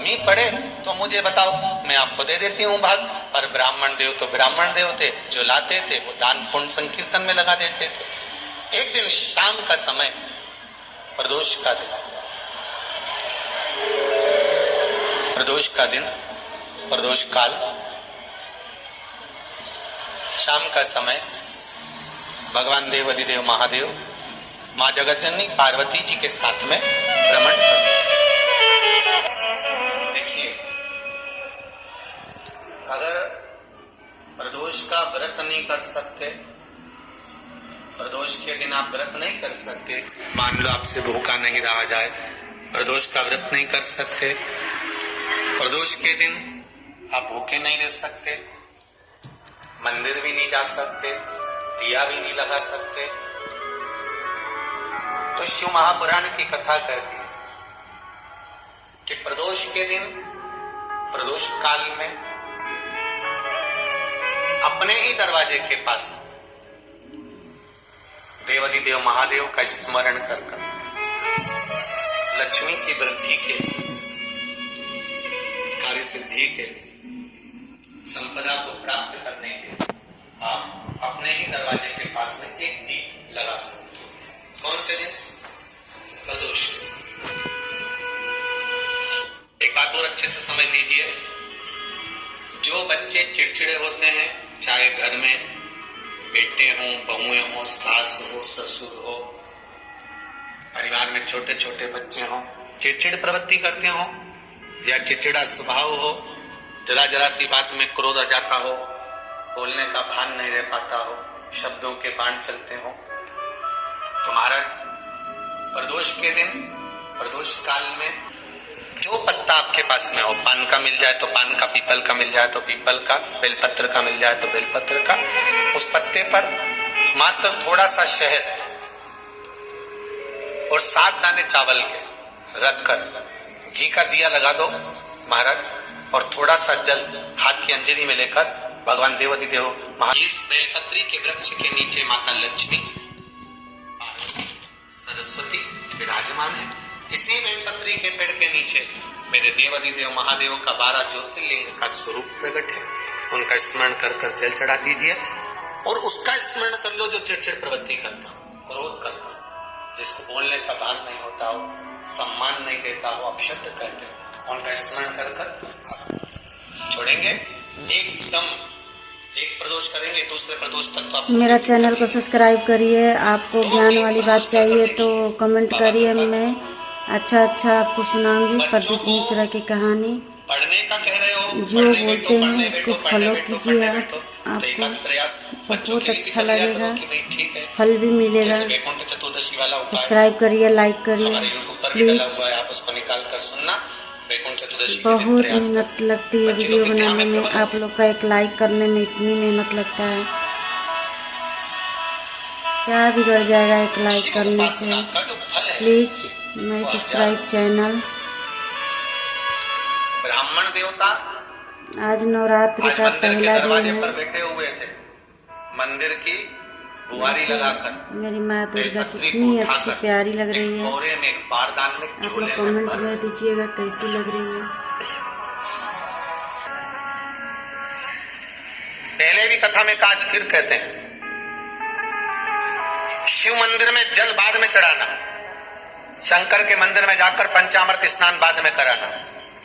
ही पड़े तो मुझे बताओ, मैं आपको दे देती हूँ भाग। पर ब्राह्मण देव तो ब्राह्मण देव थे, जो लाते थे वो दान पुण्य संकीर्तन में लगा देते थे। एक दिन शाम का समय, प्रदोष का दिन, प्रदोष का दिन, प्रदोष काल, शाम का समय, भगवान देव अधिदेव महादेव माँ जगतजननी पार्वती जी के साथ में भ्रमण करते। देखिए, अगर प्रदोष का व्रत नहीं कर सकते, प्रदोष के दिन आप व्रत नहीं कर सकते, मान लो आपसे भूखा नहीं रहा जाए, प्रदोष का व्रत नहीं कर सकते, प्रदोष के दिन आप भूखे नहीं रह सकते, मंदिर भी नहीं जा सकते, दिया भी नहीं लगा सकते, तो शिव महापुराण की कथा कहती है कि प्रदोष के दिन, प्रदोष काल में अपने ही दरवाजे के पास देवाधिदेव महादेव का स्मरण कर कर लक्ष्मी की वृद्धि के, कार्य सिद्धि के, संपदा को प्राप्त करने के आप अपने ही दरवाजे के पास में एक दीप लगा सकते हो। कौन से दिन? प्रदोष। एक बात और अच्छे से समझ लीजिए, जो बच्चे चिड़चिड़े होते हैं, चाहे घर में बेटे हों, बहुएं हों, सास हो, ससुर हो, परिवार में छोटे छोटे बच्चे हों, चिड़चिड़ प्रवृत्ति करते हो या चिड़चिड़ा स्वभाव हो, जरा जरा सी बात में क्रोध आ जाता हो, बोलने का भान नहीं रह पाता हो, शब्दों के बाण चलते हो, तो महाराज प्रदोष के दिन, प्रदोष काल में जो पत्ता आपके पास में हो, पान का मिल जाए तो पान का, पीपल का मिल जाए तो पीपल का, बेलपत्र का मिल जाए तो बेलपत्र का, उस पत्ते पर मात्र थोड़ा सा शहद और 7 दाने चावल के रखकर घी का दिया लगा दो महाराज, और थोड़ा सा जल हाथ की अंजलि में लेकर भगवान देवाधिदेव महादेव, इस बेलपत्री के वृक्ष के नीचे माता लक्ष्मी, सरस्वती विराजमान है। इसी बेलपत्री के पेड़ के नीचे मेरे देवाधिदेव महादेव का 12 ज्योतिर्लिंग का स्वरूप प्रकट है। उनका स्मरण कर कर जल चढ़ा दीजिए और उसका स्मरण कर लो जो चिड़चिड़ प्रवृत्ति करता, क्रोध करता, जिसको बोलने का भान नहीं होता हो, सम्मान नहीं देता हो, अपशब्द कहते हो, उनका स्मरण कर कर छोड़ेंगे। एकदम एक प्रदोष करेंगे, दूसरे प्रदोष तक तो मेरा चैनल को सब्सक्राइब करिए। आपको ज्ञान वाली बात चाहिए तो कमेंट करिए, मैं अच्छा आपको सुनाऊंगी प्रदीप मिश्रा की कहानी। पढ़ने का कह रहे हो, जो बोलते हैं उसको फॉलो कीजिए, आपको बहुत अच्छा लगेगा, फल भी मिलेगा। सब्सक्राइब करिए, लाइक करिए प्लीज। बहुत मेहनत लगती है वीडियो बनाने में, आप लोग का एक लाइक करने में इतनी मेहनत लगता है, क्या बिगड़ जाएगा एक लाइक करने से। प्लीज मैं सब्सक्राइब चैनल। ब्राह्मण देवता आज नवरात्रि का पहला दिन है, बैठे हुए थे मंदिर की बुआरी लगाकर। मेरी माँ दुर्गा कितनी अच्छी प्यारी लग रही है, आप लोग कमेंट में दीजिएगा कैसी लग रही है। पहले भी कथा में काज फिर कहते हैं, शिव मंदिर में जल बाद में चढ़ाना, शंकर के मंदिर में जाकर पंचामृत स्नान बाद में कराना,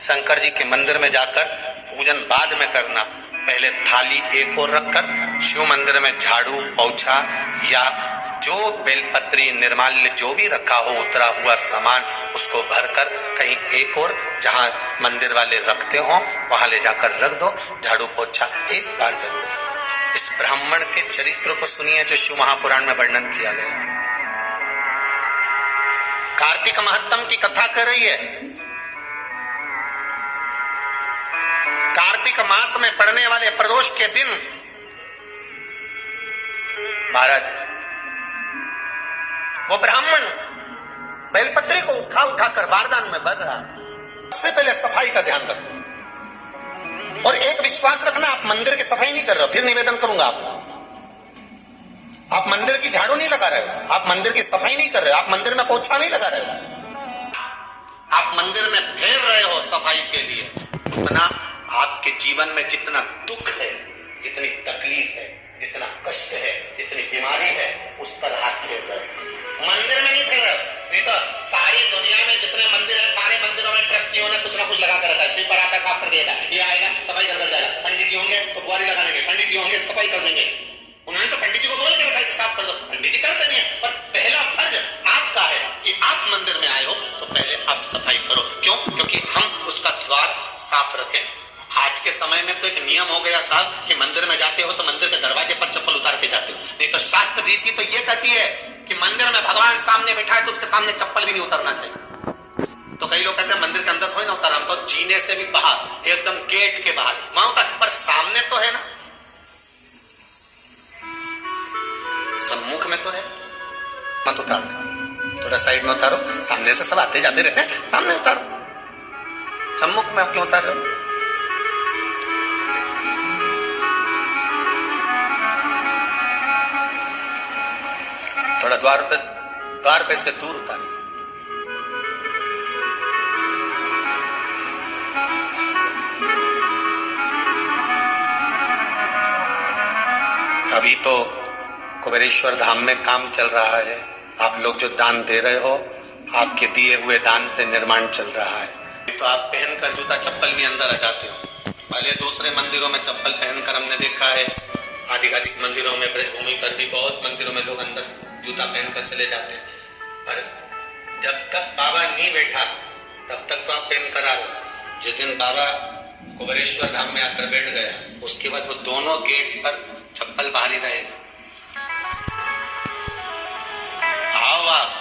शंकर जी के मंदिर में जाकर पूजन बाद में करना, पहले थाली एक और रखकर शिव मंदिर में झाड़ू पोछा या जो बेलपत्री निर्माल्य जो भी रखा हो उतरा हुआ सामान उसको भरकर कहीं एक और जहां मंदिर वाले रखते हो वहां ले जाकर रख दो, झाड़ू पोछा एक बार जरूर। इस ब्राह्मण के चरित्र को सुनिए जो शिव महापुराण में वर्णन किया गया। कार्तिक महत्तम की कथा कर रही है। कार्तिक मास में पड़ने वाले प्रदोष के दिन महाराज वो ब्राह्मण बेलपत्री को उठाकर बारदान में भर रहा था। सबसे पहले सफाई का ध्यान रखना और एक विश्वास रखना, आप मंदिर की सफाई नहीं कर रहे हो, फिर निवेदन करूंगा आपको, आप मंदिर की झाड़ू नहीं लगा रहे हो, आप मंदिर की सफाई नहीं कर रहे हो, आप मंदिर में पोछा नहीं लगा रहे हो, आप मंदिर में फेर रहे हो सफाई के लिए, उतना आपके जीवन में जितना दुख है, जितनी तकलीफ है, जितना कष्ट है, जितनी बीमारी है, उस पर हाथ फेर रहे हो। मंदिर में नहीं फेर रहे हो। नहीं तो सारी दुनिया में जितने मंदिर है, सारे मंदिरों में ट्रस्टियों ने कुछ ना कुछ लगा कर रखा है। स्वीपर आता है, साफ कर देगा, ये आएगा सफाई कर जाएगा, पंडित जी होंगे तो बुआरी लगा देंगे, पंडित जी होंगे सफाई कर देंगे। उन्होंने तो पंडित जी को बोल के रखा है कि साफ कर दो, पंडित जी करते नहीं है। पर पहला फर्ज आपका है कि आप मंदिर में आए हो तो पहले आप सफाई करो। क्यों? क्योंकि हम उसका द्वार साफ रखें। आज के समय में तो एक नियम हो गया साहब कि मंदिर में जाते हो तो मंदिर के दरवाजे पर चप्पल उतार के जाते हो। नहीं तो शास्त्र रीति तो ये कहती है कि मंदिर में भगवान सामने बैठा है तो उसके सामने चप्पल भी नहीं उतारना चाहिए। तो कई लोग कहते हैं मंदिर के अंदर थोड़ी ना उतार, हम तो जीने से भी बाहर, एकदम गेट के बाहर वहां उतार, पर सामने तो है ना, सम्मुख में तो है, मत उतार दो, थोड़ा साइड में उतारो। सामने से सब आते जाते रहते हैं, सामने उतारो, सम्मुख में आप क्यों उतार रहे हो? थोड़ा द्वार पे से दूर उतारो। अभी तो कुबेरेश्वर धाम में काम चल रहा है। आप लोग जो दान दे रहे हो, आपके दिए हुए दान से निर्माण चल रहा है। तो आप पहनकर जूता चप्पल भी अंदर आ जाते हो। पहले दूसरे मंदिरों में चप्पल पहनकर हमने देखा है, आधिकाधिक मंदिरों में, ब्रजभूमि पर भी बहुत मंदिरों में लोग अंदर जूता पहनकर चले जाते हैं। पर जब तक बाबा नहीं बैठा तब तक तो आप पहनकर आ रहे हो। जिस दिन बाबा कुबेरेश्वर धाम में आकर बैठ गया, उसके बाद वो दोनों गेट पर चप्पल बाहर ही रहेगी। आओ आप,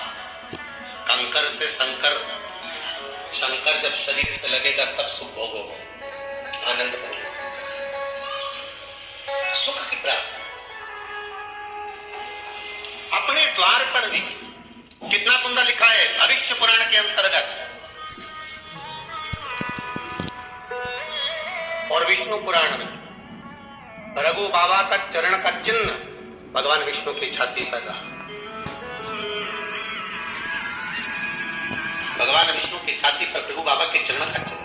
कंकर से शंकर जब शरीर से लगेगा तब सुख भोगोगे, आनंद भोगोगे, सुख की प्राप्ति। अपने द्वार पर भी कितना सुंदर लिखा है भविष्य पुराण के अंतर्गत, और विष्णु पुराण में रघु बाबा का चरण का चिन्ह भगवान विष्णु की छाती पर रहा। भगवान विष्णु की छाती पर रघु बाबा के चरण का चिन्ह